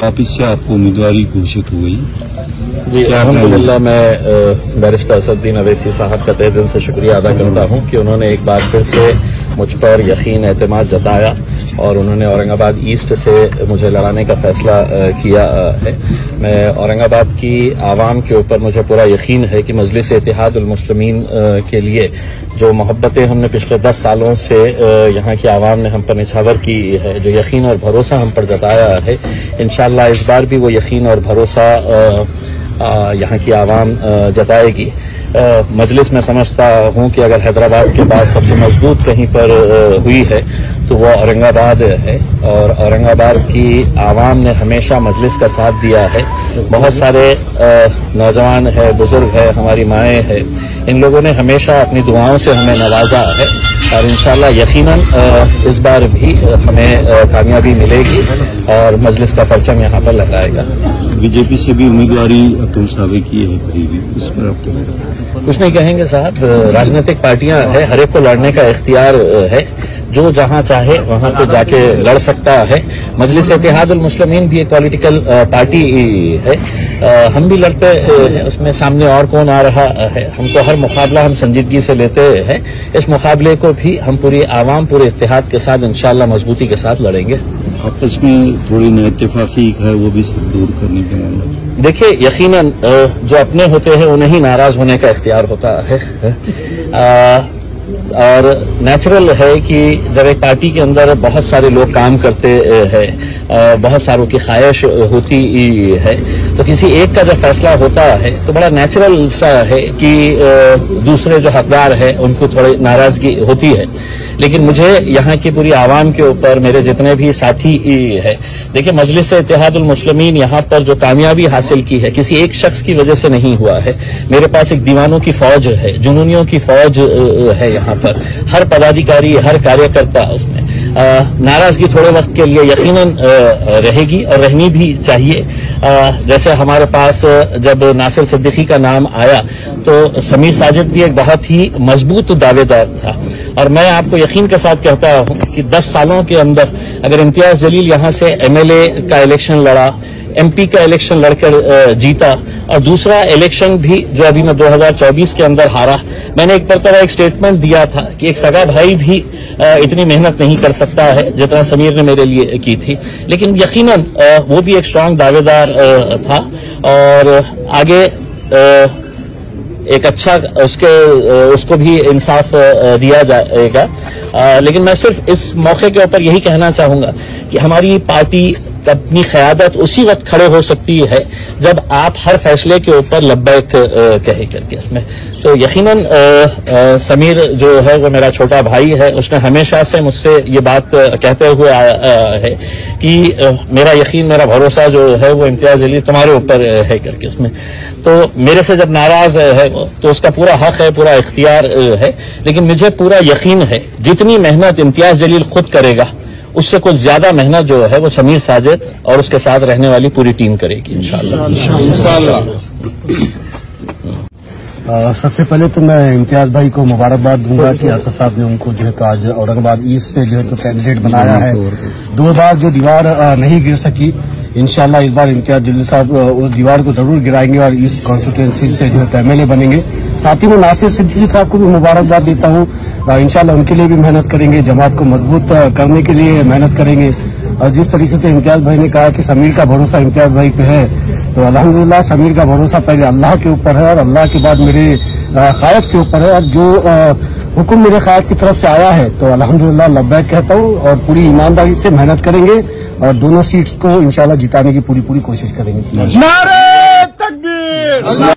वापिस से आपको उम्मीदवारी घोषित हो गई। जी अल्हम्दुलिल्लाह, मैं बैरिस्टर असदुद्दीन अवैसी साहब का तहे दिल से शुक्रिया अदा करता हूँ कि उन्होंने एक बार फिर से मुझ पर यकीन एतमाद जताया और उन्होंने औरंगाबाद ईस्ट से मुझे लड़ाने का फैसला किया है। मैं औरंगाबाद की आवाम के ऊपर मुझे पूरा यकीन है कि मजलिस इत्तेहादुल मुस्लिमीन के लिए जो मोहब्बतें हमने पिछले 10 सालों से यहाँ की आवाम ने हम पर निछावर की है, जो यकीन और भरोसा हम पर जताया है, इंशाअल्लाह इस बार भी वो यकीन और भरोसा यहाँ की आवाम जताएगी। मजलिस में समझता हूँ कि अगर हैदराबाद के बाद सबसे मजबूत कहीं पर हुई है तो वो औरंगाबाद है और औरंगाबाद की आवाम ने हमेशा मजलिस का साथ दिया है। बहुत सारे नौजवान है, बुजुर्ग है, हमारी माएँ हैं, इन लोगों ने हमेशा अपनी दुआओं से हमें नवाजा है और इंशाअल्लाह यकीनन इस बार भी हमें कामयाबी मिलेगी और मजलिस का परचम यहाँ पर लहराएगा। बीजेपी से भी उम्मीदवारी अतुल सावे की है करीबी, उस पर आपको कुछ नहीं कहेंगे साहब। राजनीतिक पार्टियां है, हर एक को लड़ने का इख्तियार है, जो जहां चाहे वहां पे जाके लड़ सकता है। मजलिस इत्तेहादुल मुस्लिमीन भी एक पॉलिटिकल पार्टी है, हम भी लड़ते हैं, उसमें सामने और कौन आ रहा है। हमको हर मुकाबला हम संजीदगी से लेते हैं, इस मुकाबले को भी हम पूरी आवाम पूरे इत्तेहाद के साथ इंशाअल्लाह मजबूती के साथ लड़ेंगे। आपस में थोड़ी नाइत्तेफाकी है वो भी दूर करने के मामले। देखिए यकीनन जो अपने होते हैं उन्हें ही नाराज होने का इख्तियार होता है और नेचुरल है कि जब एक पार्टी के अंदर बहुत सारे लोग काम करते हैं, बहुत सारों की ख्वाहिश होती है, तो किसी एक का जब फैसला होता है तो बड़ा नेचुरल सा है कि दूसरे जो हकदार है उनको थोड़ी नाराजगी होती है। लेकिन मुझे यहाँ की पूरी आवाम के ऊपर मेरे जितने भी साथी है, देखिए मजलिस इत्तेहादुल मुस्लिमीन यहाँ पर जो कामयाबी हासिल की है किसी एक शख्स की वजह से नहीं हुआ है। मेरे पास एक दीवानों की फौज है, जुनूनियों की फौज है यहाँ पर, हर पदाधिकारी हर कार्यकर्ता उसमें नाराजगी थोड़े वक्त के लिए यकीनन रहेगी और रहनी भी चाहिए। जैसे हमारे पास जब नासिर सिद्दीकी का नाम आया तो समीर साजिद भी एक बहुत ही मजबूत दावेदार था और मैं आपको यकीन के साथ कहता हूं कि 10 सालों के अंदर अगर इम्तियाज जलील यहां से एमएलए का इलेक्शन लड़ा, एमपी का इलेक्शन लड़कर जीता और दूसरा इलेक्शन भी जो अभी मैं 2024 के अंदर हारा, मैंने एक तरह एक स्टेटमेंट दिया था कि एक सगा भाई भी इतनी मेहनत नहीं कर सकता है जितना समीर ने मेरे लिए की थी। लेकिन यकीनन वो भी एक स्ट्रांग दावेदार था और आगे एक अच्छा उसको भी इंसाफ दिया जाएगा। लेकिन मैं सिर्फ इस मौके के ऊपर यही कहना चाहूंगा कि हमारी पार्टी अपनी क़यादत उसी वक्त खड़े हो सकती है जब आप हर फैसले के ऊपर लब्बैक कहे करके इसमें। तो यकीनन समीर जो है वो मेरा छोटा भाई है, उसने हमेशा से मुझसे ये बात कहते हुए आया है कि मेरा यकीन मेरा भरोसा जो है वो इम्तियाज जलील तुम्हारे ऊपर है करके उसमें। तो मेरे से जब नाराज है वो तो उसका पूरा हक है, पूरा इख्तियार है, लेकिन मुझे पूरा यकीन है जितनी मेहनत इम्तियाज जलील खुद करेगा उससे कुछ ज्यादा मेहनत जो है वो समीर साजिद और उसके साथ रहने वाली पूरी टीम करेगी इंशाअल्लाह। सबसे पहले तो मैं इम्तियाज भाई को मुबारकबाद दूंगा कि असद साहब ने उनको जो है तो आज औरंगाबाद ईस्ट से जो है तो कैंडिडेट बनाया है। 2 बार जो दीवार नहीं गिर सकी, इंशाअल्लाह इस बार इम्तियाज जलील साहब उस दीवार को जरूर गिराएंगे और ईस्ट कॉन्स्टिट्यूएंसी से जो है तो एमएलए बनेंगे। साथ ही मैं नासिर सिद्दीकी साहब को भी मुबारकबाद देता हूँ, इंशाअल्लाह उनके लिए भी मेहनत करेंगे, जमात को मजबूत करने के लिए मेहनत करेंगे। और जिस तरीके से इम्तियाज भाई ने कहा कि समीर का भरोसा इम्तियाज भाई पे है, तो अल्हम्दुलिल्लाह समीर का भरोसा पहले अल्लाह के ऊपर है और अल्लाह के बाद मेरे क़यादत के ऊपर है। अब जो हुक्म मेरे क़यादत की तरफ से आया है तो अल्हम्दुलिल्लाह लब्बैक कहता हूँ और पूरी ईमानदारी से मेहनत करेंगे और दोनों सीट्स को इंशाअल्लाह जिताने की पूरी कोशिश करेंगे। नारे तकबीर।